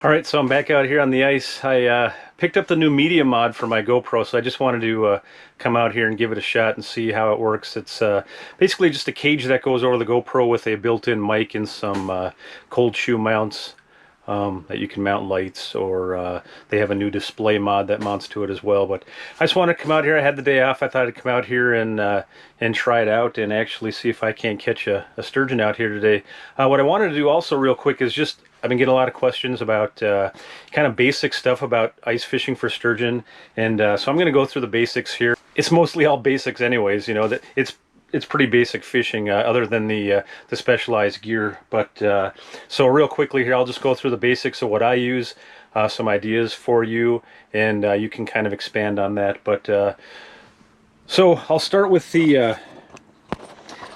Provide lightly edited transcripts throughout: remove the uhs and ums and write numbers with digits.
All right, so I'm back out here on the ice. I picked up the new media mod for my GoPro, so I just wanted to come out here and give it a shot and see how it works. It's basically just a cage that goes over the GoPro with a built-in mic and some cold shoe mounts that you can mount lights, or they have a new display mod that mounts to it as well. But I just wanted to come out here. I had the day off. I thought I'd come out here and try it out and actually see if I can't catch a sturgeon out here today. What I wanted to do also real quick is just I've been getting a lot of questions about kind of basic stuff about ice fishing for sturgeon, and so I'm going to go through the basics here. It's mostly all basics anyways, you know, that it's pretty basic fishing other than the specialized gear. But so real quickly here, I'll just go through the basics of what I use, some ideas for you, and you can kind of expand on that. But so I'll start with the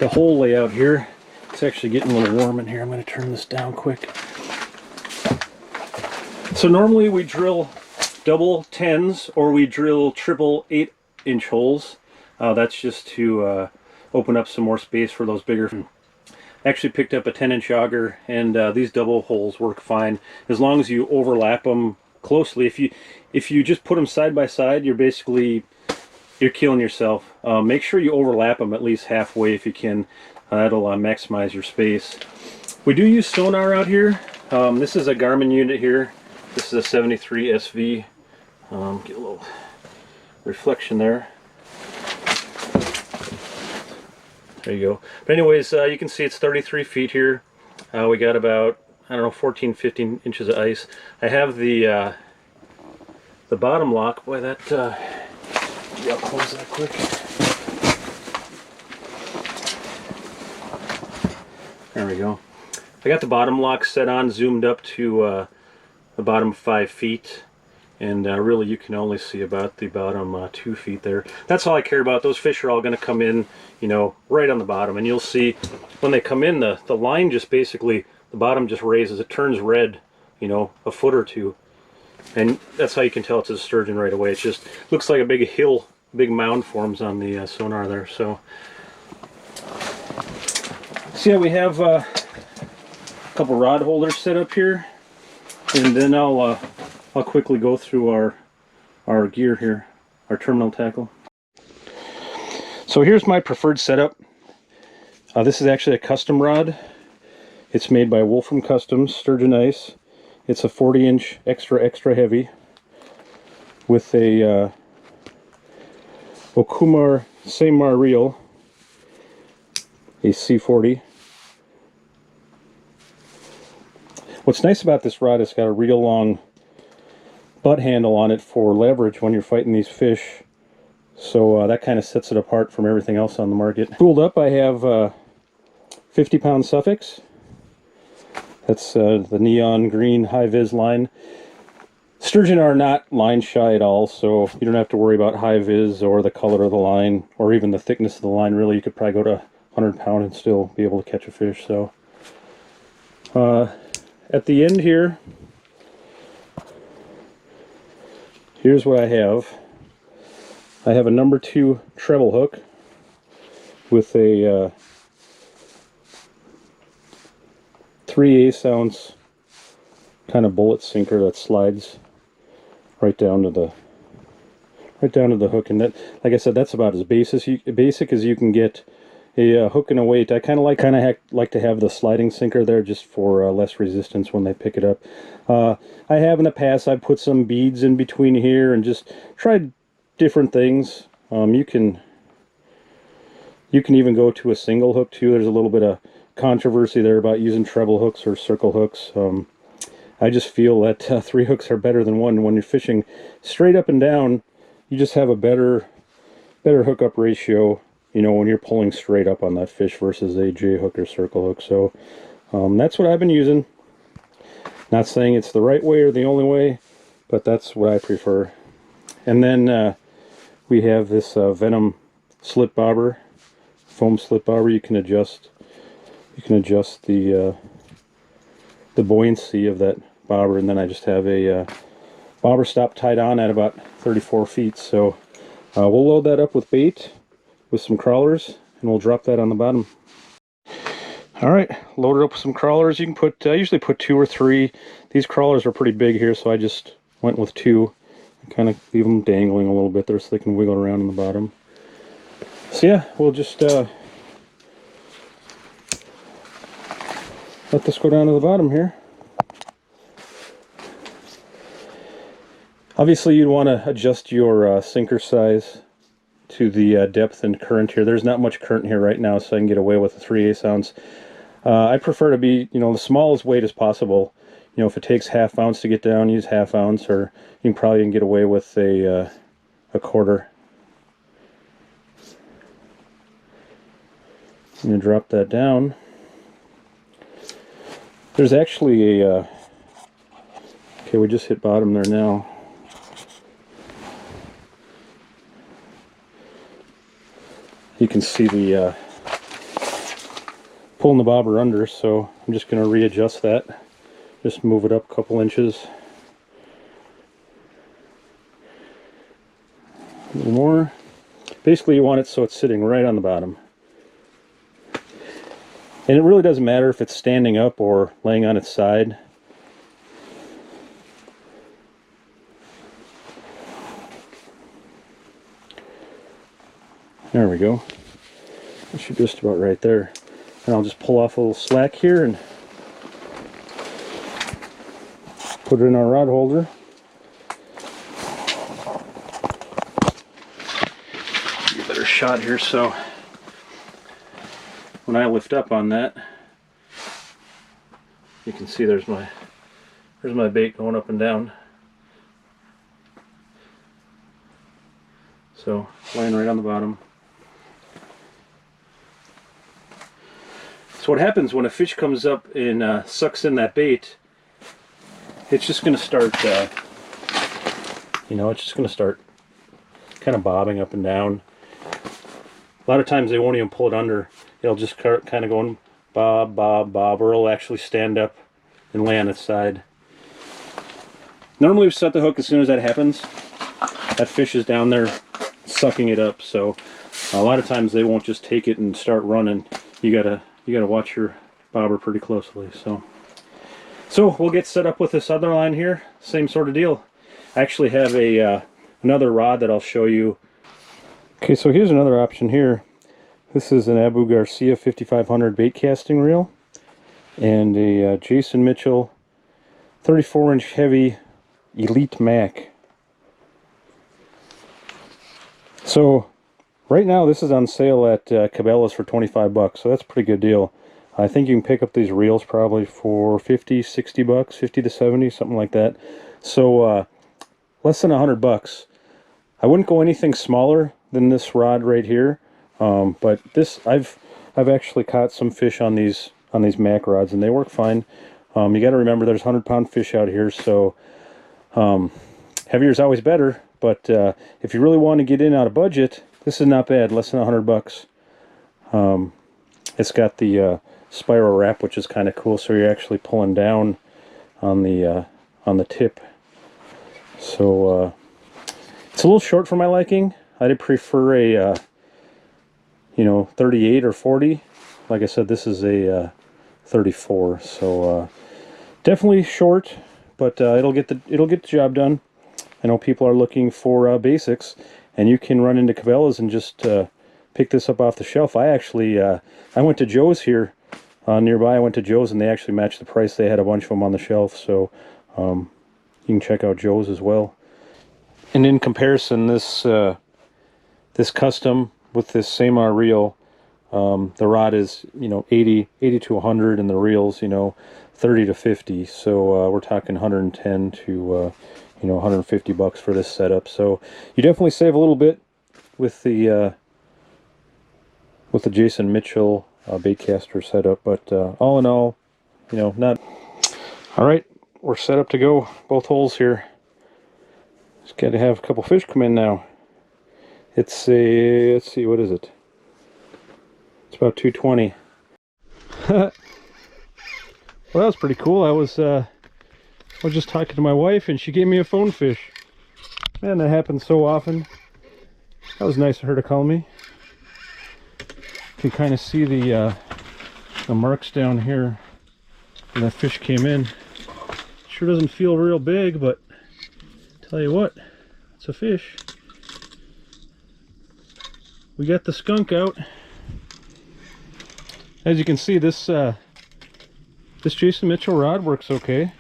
hole layout here. It's actually getting a little warm in here. I'm going to turn this down quick. So normally we drill double 10s or we drill triple 8-inch holes. That's just to open up some more space for those bigger. I actually picked up a 10-inch auger, and these double holes work fine as long as you overlap them closely. If you just put them side by side, you're killing yourself. Make sure you overlap them at least halfway if you can. That'll maximize your space. We do use sonar out here. This is a Garmin unit here. This is a 73 SV. Get a little reflection there. There you go. But anyways, you can see it's 33 feet here. We got about, I don't know, 14, 15 inches of ice. I have the bottom lock. Boy, that, yeah, I'll close that quick. There we go. I got the bottom lock set on, zoomed up to the bottom 5 feet. And really you can only see about the bottom 2 feet there. That's all I care about. Those fish are all going to come in, you know, right on the bottom. And you'll see when they come in, the line just basically, the bottom just raises. It turns red, you know, a foot or two. And that's how you can tell it's a sturgeon right away. It just looks like a big hill, big mound forms on the sonar there. So yeah, we have a couple rod holders set up here. And then I'll quickly go through our gear here, our terminal tackle. So here's my preferred setup. This is actually a custom rod. It's made by Wolfram Customs Sturgeon Ice. It's a 40-inch extra heavy with a Okumar Samar reel, a C40. What's nice about this rod is it's got a real long butt handle on it for leverage when you're fighting these fish, so that kind of sets it apart from everything else on the market. Spooled up, I have 50-pound Suffix. That's the neon green high-vis line. Sturgeon are not line shy at all, so you don't have to worry about high-vis or the color of the line or even the thickness of the line. Really, you could probably go to 100-pound and still be able to catch a fish. So at the end here, here's what I have. I have a number 2 treble hook with a 3/8 ounce kind of bullet sinker that slides right down to the hook. And that, like I said, that's about as basic as you can get a hook and a weight. I kind of like to have the sliding sinker there just for less resistance when they pick it up. I have in the past, I've put some beads in between here and just tried different things. You can even go to a single hook too. There's a little bit of controversy there about using treble hooks or circle hooks. I just feel that 3 hooks are better than 1. When you're fishing straight up and down, you just have a better hookup ratio, you know, when you're pulling straight up on that fish versus a J hook or circle hook. So that's what I've been using. Not saying it's the right way or the only way, but that's what I prefer. And then we have this Venom slip bobber, foam slip bobber. You can adjust the buoyancy of that bobber, and then I just have a bobber stop tied on at about 34 feet. So we'll load that up with bait with some crawlers, and we'll drop that on the bottom. All right, loaded up with some crawlers. You can put, I usually put 2 or 3. These crawlers are pretty big here, so I just went with 2. Kind of leave them dangling a little bit there so they can wiggle around in the bottom. So yeah, we'll just let this go down to the bottom here. Obviously you'd want to adjust your sinker size to the depth and current here. There's not much current here right now, so I can get away with a 3/8 ounce. I prefer to be, you know, the smallest weight as possible. You know, if it takes 1/2 ounce to get down, use 1/2 ounce, or you can probably get away with a 1/4. I'm going to drop that down. There's actually a, okay, we just hit bottom there now. You can see the pulling the bobber under, so I'm just going to readjust that. Just move it up a couple inches. A little more. Basically you want it so it's sitting right on the bottom. And it really doesn't matter if it's standing up or laying on its side. There we go. That should be just about right there. And I'll just pull off a little slack here and put it in our rod holder. Get a better shot here, so when I lift up on that, you can see there's my bait going up and down. So laying right on the bottom. So what happens when a fish comes up and sucks in that bait, it's just going to start, you know, it's just going to start kind of bobbing up and down. A lot of times they won't even pull it under. It'll just kind of go bob, bob, bob, or it'll actually stand up and lay on its side. Normally we set the hook as soon as that happens. That fish is down there sucking it up, so a lot of times they won't just take it and start running. You gotta watch your bobber pretty closely. So we'll get set up with this other line here. Same sort of deal. I actually have a another rod that I'll show you. Okay, so here's another option here. This is an Abu Garcia 5500 bait casting reel and a Jason Mitchell 34-inch heavy Elite Mac. So right now this is on sale at Cabela's for 25 bucks, so that's a pretty good deal. I think you can pick up these reels probably for 50, 60 bucks, 50 to 70, something like that. So less than 100 bucks. I wouldn't go anything smaller than this rod right here, but this I've actually caught some fish on these Mac rods and they work fine. You got to remember there's 100-pound fish out here, so heavier is always better. But if you really want to get in out of budget, this is not bad. Less than 100 bucks. It's got the spiral wrap, which is kind of cool. So you're actually pulling down on the tip. So it's a little short for my liking. I'd prefer a you know, 38 or 40. Like I said, this is a 34. So definitely short, but it'll get the job done. I know people are looking for basics, and you can run into Cabela's and just pick this up off the shelf. I actually I went to Joe's here nearby. I went to Joe's and they actually matched the price. They had a bunch of them on the shelf, so you can check out Joe's as well. And in comparison, this this custom with this same reel, the rod is, you know, 80 to 100, and the reels, you know, 30 to 50. So we're talking 110 to you know, 150 bucks for this setup. So you definitely save a little bit with the Jason Mitchell baitcaster setup. But all in all, you know, not. All right, we're set up to go. Both holes here. Just got to have a couple fish come in now. It's a, let's see, what is it? It's about 220. Well, that was pretty cool. I was just talking to my wife and she gave me a phone fish. Man, that happens so often. That was nice of her to call me. You can kind of see the the marks down here where that fish came in. Sure doesn't feel real big, but tell you what, it's a fish. We got the skunk out. As you can see, this Jason Mitchell rod works okay.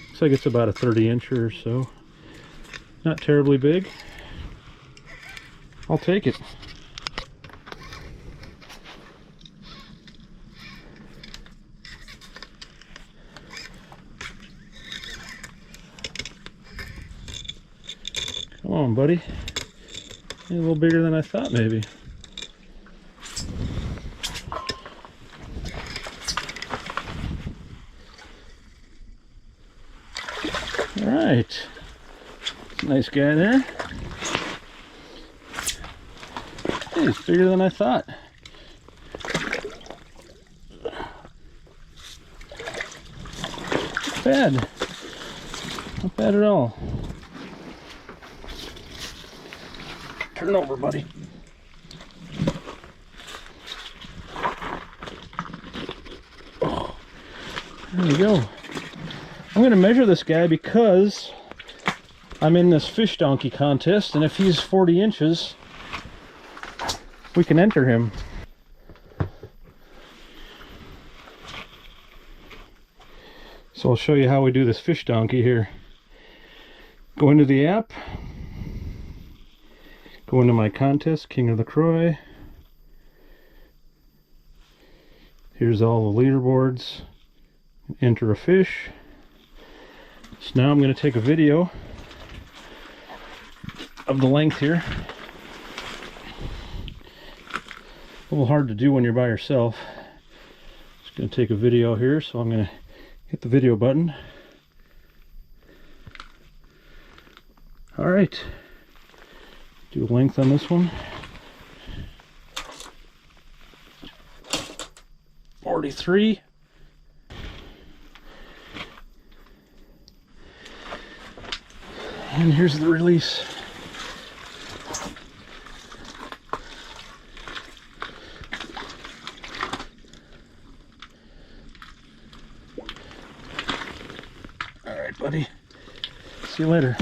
Looks like it's about a 30-incher or so. Not terribly big. I'll take it. Come on, buddy. You're a little bigger than I thought, maybe. All right. Nice guy there. Hey, he's bigger than I thought. Not bad. Not bad at all. Turn over, buddy. Oh, there we go. I'm going to measure this guy because I'm in this fish donkey contest, and if he's 40 inches, we can enter him. So I'll show you how we do this fish donkey here. Go into the app. Go into my contest, King of the Croy. Here's all the leaderboards. Enter a fish. So now I'm going to take a video of the length here. A little hard to do when you're by yourself. Just going to take a video here, so I'm going to hit the video button. All right. Do a length on this one. 43. And here's the release. All right, buddy. See you later.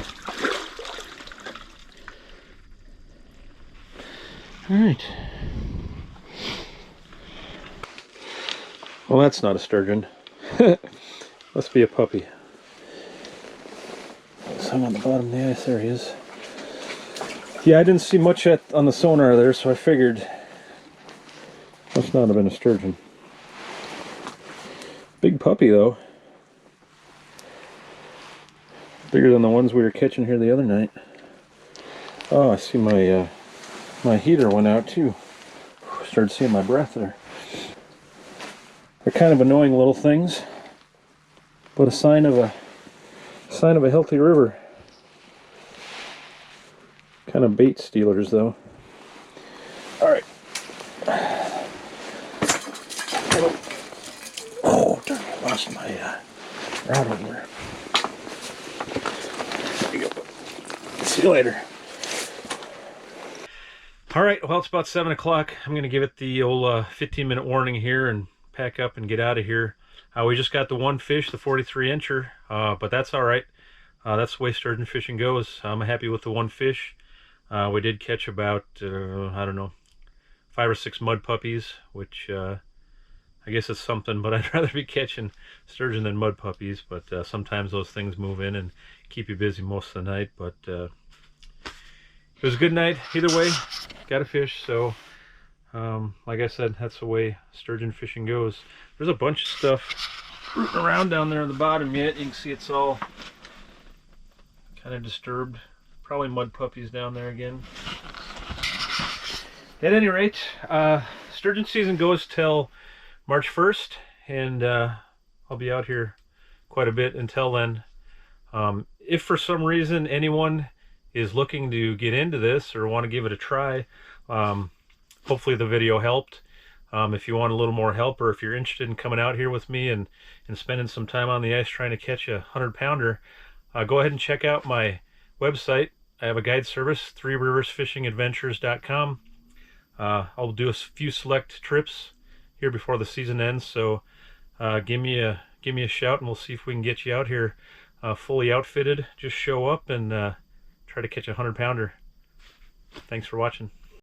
All right. Well, that's not a sturgeon. Must be a puppy. It's hung on the bottom of the ice. There he is. Yeah, I didn't see much on the sonar there, so I figured must not have been a sturgeon. Big puppy, though. Bigger than the ones we were catching here the other night. Oh, I see my my heater went out too. Started seeing my breath there. They're kind of annoying little things, but a sign of a healthy river. Kind of bait stealers, though. All right. Oh, darn! I lost my rod over there. There you go. See you later. All right, well, it's about 7 o'clock. I'm going to give it the old 15-minute warning here and pack up and get out of here. We just got the one fish, the 43-incher, but that's all right. That's the way sturgeon fishing goes. I'm happy with the one fish. We did catch about, I don't know, 5 or 6 mud puppies, which I guess is something, but I'd rather be catching sturgeon than mud puppies. But sometimes those things move in and keep you busy most of the night. But it was a good night either way. Got a fish, so like I said, that's the way sturgeon fishing goes. There's a bunch of stuff rooting around down there at the bottom yet. You can see it's all kind of disturbed. Probably mud puppies down there again. At any rate, sturgeon season goes till March 1st, and I'll be out here quite a bit until then. If for some reason anyone is looking to get into this or want to give it a try, hopefully the video helped. If you want a little more help, or if you're interested in coming out here with me and spending some time on the ice trying to catch a 100-pounder, go ahead and check out my website. I have a guide service, 3riversfishingadventures.com. I'll do a few select trips here before the season ends, so give me a shout and we'll see if we can get you out here fully outfitted. Just show up and try to catch a 100-pounder. Thanks for watching.